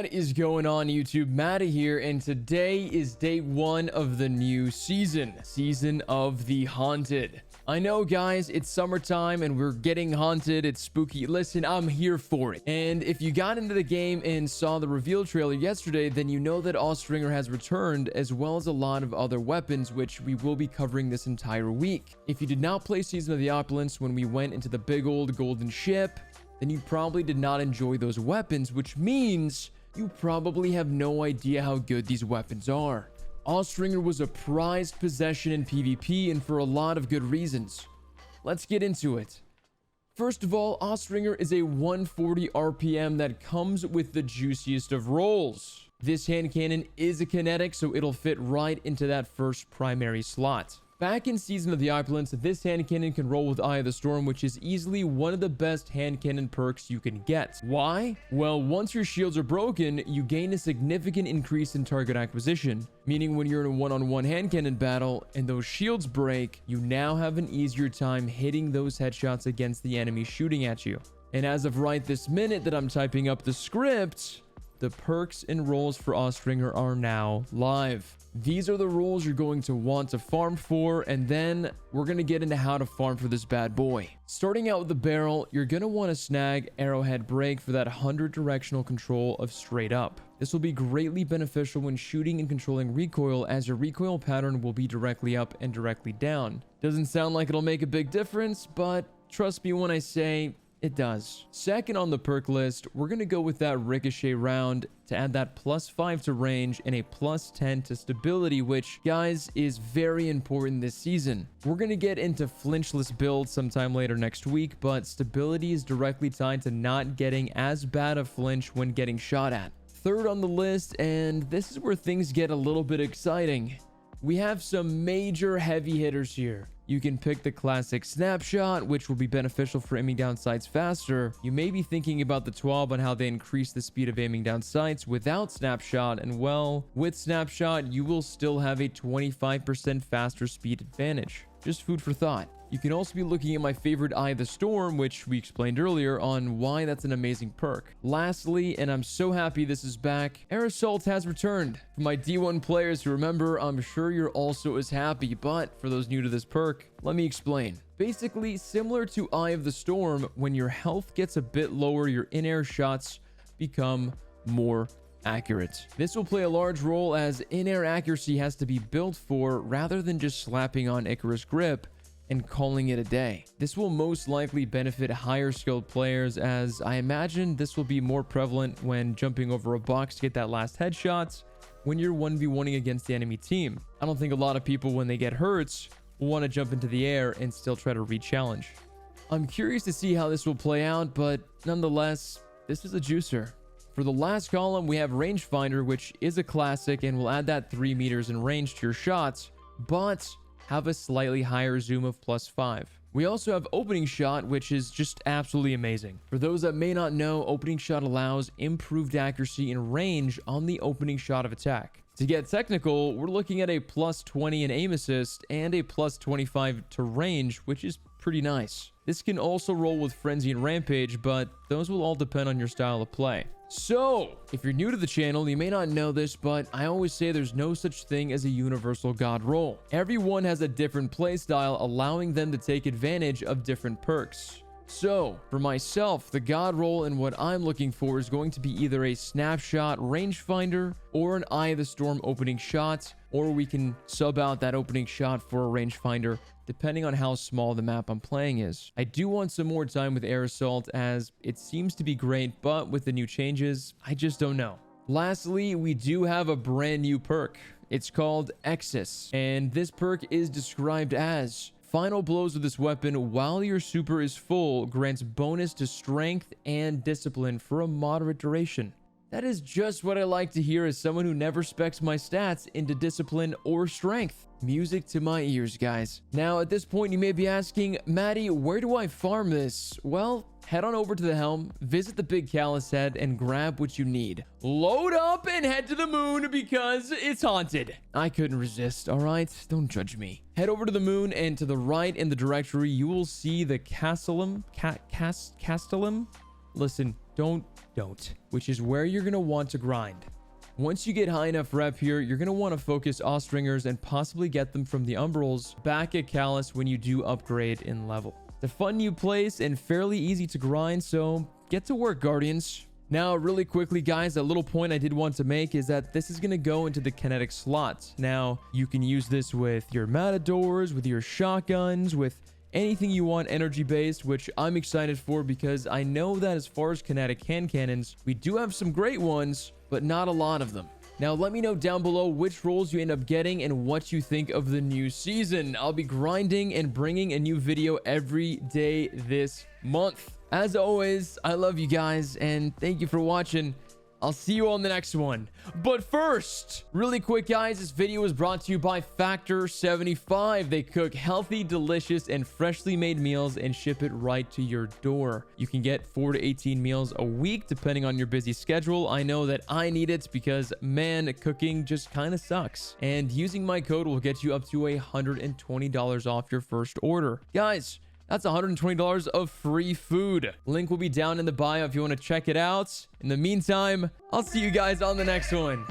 What is going on, YouTube? Matty here, and today is day 1 of the new season of the Haunted. I know, guys, it's summertime and we're getting haunted. It's spooky. Listen, I'm here for it. And if you got into the game and saw the reveal trailer yesterday, then you know that Austringer has returned, as well as a lot of other weapons, which we will be covering this entire week. If you did not play Season of the Opulence when we went into the big old golden ship, then you probably did not enjoy those weapons, which means you probably have no idea how good these weapons are. Austringer was a prized possession in PvP, and for a lot of good reasons. Let's get into it. First of all, Austringer is a 140 RPM that comes with the juiciest of rolls. This hand cannon is a kinetic, so it'll fit right into that first primary slot. Back in Season of the Opulence, this hand cannon can roll with Eye of the Storm, which is easily one of the best hand cannon perks you can get. Why? Well, once your shields are broken, you gain a significant increase in target acquisition, meaning when you're in a one-on-one hand cannon battle and those shields break, you now have an easier time hitting those headshots against the enemy shooting at you. And as of right this minute that I'm typing up the script, the perks and rolls for Austringer are now live. These are the roles you're going to want to farm for, and then we're going to get into how to farm for this bad boy. Starting out with the barrel, you're going to want to snag Arrowhead Break for that 100 directional control of straight up. This will be greatly beneficial when shooting and controlling recoil, as your recoil pattern will be directly up and directly down. Doesn't sound like it'll make a big difference, but trust me when I say it does. Second on the perk list, we're going to go with that Ricochet round to add that +5 to range and a +10 to stability, which, guys, is very important this season. We're going to get into flinchless builds sometime later next week, but stability is directly tied to not getting as bad a flinch when getting shot at. Third on the list, and this is where things get a little bit exciting, we have some major heavy hitters here. You can pick the classic snapshot, which will be beneficial for aiming down sights faster. You may be thinking about the 12 on how they increase the speed of aiming down sights without snapshot, and well, with snapshot, you will still have a 25% faster speed advantage. Just food for thought. You can also be looking at my favorite Eye of the Storm, which we explained earlier, on why that's an amazing perk. Lastly, and I'm so happy this is back, Air Assault has returned. For my D1 players who remember, I'm sure you're also as happy, but for those new to this perk, let me explain. Basically, similar to Eye of the Storm, when your health gets a bit lower, your in-air shots become more accurate. This will play a large role, as in-air accuracy has to be built for rather than just slapping on Icarus Grip and calling it a day. This will most likely benefit higher skilled players, as I imagine this will be more prevalent when jumping over a box to get that last headshot when you're 1v1ing against the enemy team. I don't think a lot of people, when they get hurt, will want to jump into the air and still try to re-challenge. I'm curious to see how this will play out, but nonetheless, this is a juicer. For the last column, we have Rangefinder, which is a classic and will add that 3 meters in range to your shots, but have a slightly higher zoom of +5. We also have Opening Shot, which is just absolutely amazing. For those that may not know, Opening Shot allows improved accuracy and range on the opening shot of attack. To get technical, we're looking at a +20 in aim assist and a +25 to range, which is pretty nice. This can also roll with Frenzy and Rampage, but those will all depend on your style of play. So, if you're new to the channel, you may not know this, but I always say there's no such thing as a universal god roll. Everyone has a different playstyle, allowing them to take advantage of different perks. So, for myself, the god roll and what I'm looking for is going to be either a snapshot rangefinder or an Eye of the Storm opening shot, or we can sub out that opening shot for a rangefinder, depending on how small the map I'm playing is. I do want some more time with Air Assault, as it seems to be great, but with the new changes, I just don't know. Lastly, we do have a brand new perk. It's called Exis, and this perk is described as: final blows with this weapon while your super is full grants bonus to strength and discipline for a moderate duration. That is just what I like to hear as someone who never specs my stats into discipline or strength. Music to my ears, guys. Now, at this point, you may be asking, Matty, where do I farm this? Well, head on over to the helm, visit the big callus head, and grab what you need. Load up and head to the moon because it's haunted. I couldn't resist, all right? Don't judge me. Head over to the moon, and to the right in the directory, you will see the Castellum. listen, don't, which is where you're going to want to grind. Once you get high enough rep here, you're going to want to focus Austringers and possibly get them from the Umbrals back at Callus when you do upgrade in level. It's a fun new place and fairly easy to grind, so get to work, Guardians. Now, really quickly, guys, a little point I did want to make is that this is going to go into the kinetic slots. Now, you can use this with your Matadors, with your shotguns, with anything you want energy-based, which I'm excited for because I know that as far as kinetic hand cannons, we do have some great ones, but not a lot of them. Now, let me know down below which roles you end up getting and what you think of the new season. I'll be grinding and bringing a new video every day this month. As always, I love you guys, and thank you for watching. I'll see you on the next one. But first, really quick, guys, this video is brought to you by Factor 75. They cook healthy, delicious, and freshly made meals and ship it right to your door. You can get 4 to 18 meals a week, depending on your busy schedule. I know that I need it because, man, cooking just kind of sucks. And using my code will get you up to $120 off your first order. Guys, that's $120 of free food. Link will be down in the bio if you want to check it out. In the meantime, I'll see you guys on the next one.